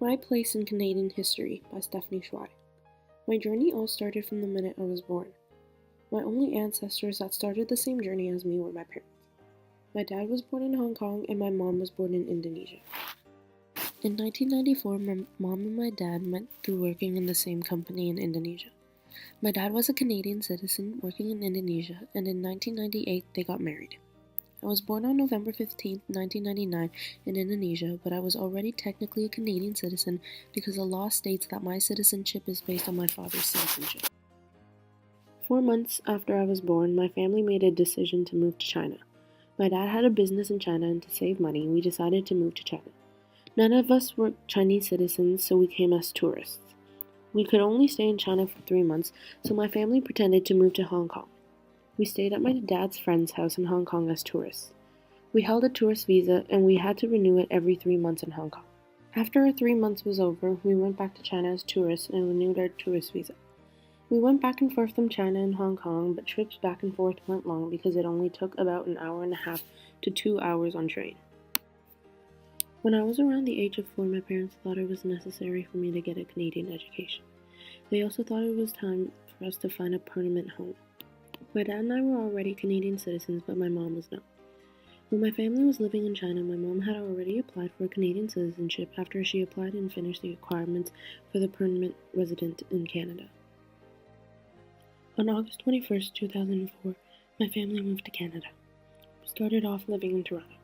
My Place in Canadian History by Stephanie Shuai. My journey all started from the minute I was born. My only ancestors that started the same journey as me were my parents. My dad was born in Hong Kong and my mom was born in Indonesia. In 1994, my mom and my dad met through working in the same company in Indonesia. My dad was a Canadian citizen working in Indonesia, and in 1998 they got married. I was born on November 15, 1999 in Indonesia, but I was already technically a Canadian citizen because the law states that my citizenship is based on my father's citizenship. 4 months after I was born, my family made a decision to move to China. My dad had a business in China, and to save money, we decided to move to China. None of us were Chinese citizens, so we came as tourists. We could only stay in China for 3 months, so my family pretended to move to Hong Kong. We stayed at my dad's friend's house in Hong Kong as tourists. We held a tourist visa, and we had to renew it every 3 months in Hong Kong. After our 3 months was over, we went back to China as tourists and renewed our tourist visa. We went back and forth from China and Hong Kong, but trips back and forth weren't long because it only took about an hour and a half to 2 hours on train. When I was around the age of 4, my parents thought it was necessary for me to get a Canadian education. They also thought it was time for us to find a permanent home. My dad and I were already Canadian citizens, but my mom was not. When my family was living in China, my mom had already applied for Canadian citizenship after she applied and finished the requirements for the permanent resident in Canada. On August 21st, 2004, my family moved to Canada. We started off living in Toronto.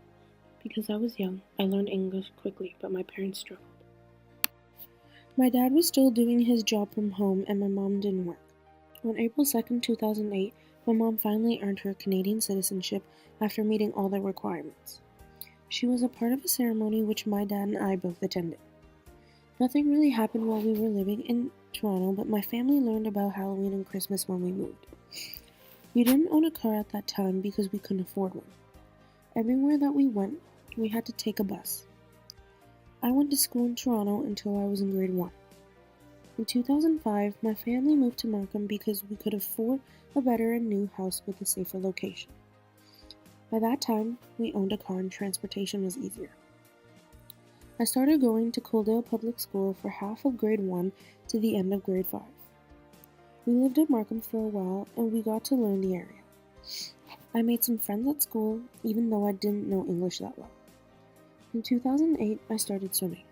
Because I was young, I learned English quickly, but my parents struggled. My dad was still doing his job from home, and my mom didn't work. On April 2nd, 2008, my mom finally earned her Canadian citizenship after meeting all the requirements. She was a part of a ceremony which my dad and I both attended. Nothing really happened while we were living in Toronto, but my family learned about Halloween and Christmas when we moved. We didn't own a car at that time because we couldn't afford one. Everywhere that we went, we had to take a bus. I went to school in Toronto until I was in grade 1. In 2005, my family moved to Markham because we could afford a better and new house with a safer location. By that time, we owned a car and transportation was easier. I started going to Coaldale Public School for half of grade 1 to the end of grade 5. We lived in Markham for a while and we got to learn the area. I made some friends at school, even though I didn't know English that well. In 2008, I started swimming.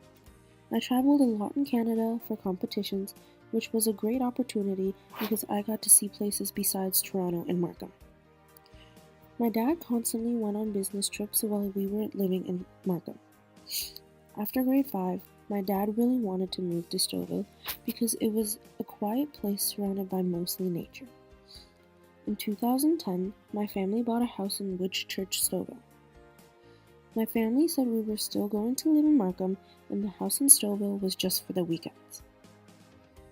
I traveled a lot in Canada for competitions, which was a great opportunity because I got to see places besides Toronto and Markham. My dad constantly went on business trips while we were living in Markham. After grade 5, my dad really wanted to move to Stouffville because it was a quiet place surrounded by mostly nature. In 2010, my family bought a house in Whitchurch, Stouffville. My family said we were still going to live in Markham and the house in Stouffville was just for the weekends.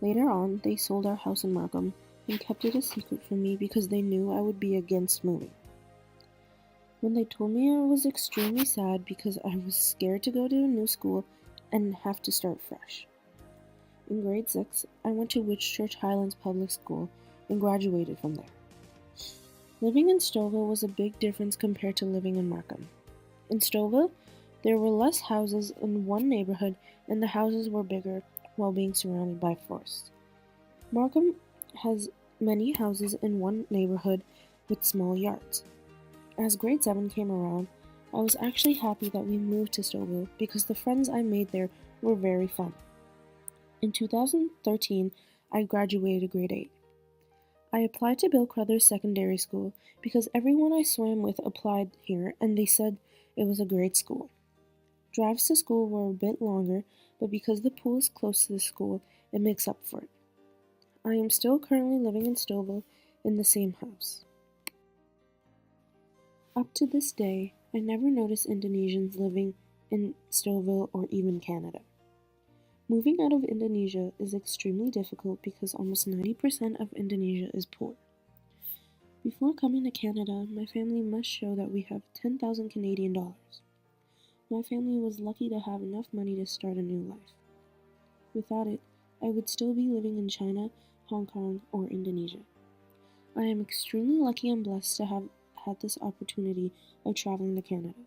Later on, they sold our house in Markham and kept it a secret from me because they knew I would be against moving. When they told me, I was extremely sad because I was scared to go to a new school and have to start fresh. In grade 6, I went to Whitchurch Highlands Public School and graduated from there. Living in Stouffville was a big difference compared to living in Markham. In Stouffville, there were less houses in one neighborhood and the houses were bigger while being surrounded by forests. Markham has many houses in one neighborhood with small yards. As grade 7 came around, I was actually happy that we moved to Stouffville because the friends I made there were very fun. In 2013, I graduated grade 8. I applied to Bill Crothers Secondary School because everyone I swam with applied here and they said it was a great school. Drives to school were a bit longer, but because the pool is close to the school, it makes up for it. I am still currently living in Stouffville in the same house. Up to this day, I never noticed Indonesians living in Stouffville or even Canada. Moving out of Indonesia is extremely difficult because almost 90% of Indonesia is poor. Before coming to Canada, my family must show that we have 10,000 Canadian dollars. My family was lucky to have enough money to start a new life. Without it, I would still be living in China, Hong Kong, or Indonesia. I am extremely lucky and blessed to have had this opportunity of traveling to Canada.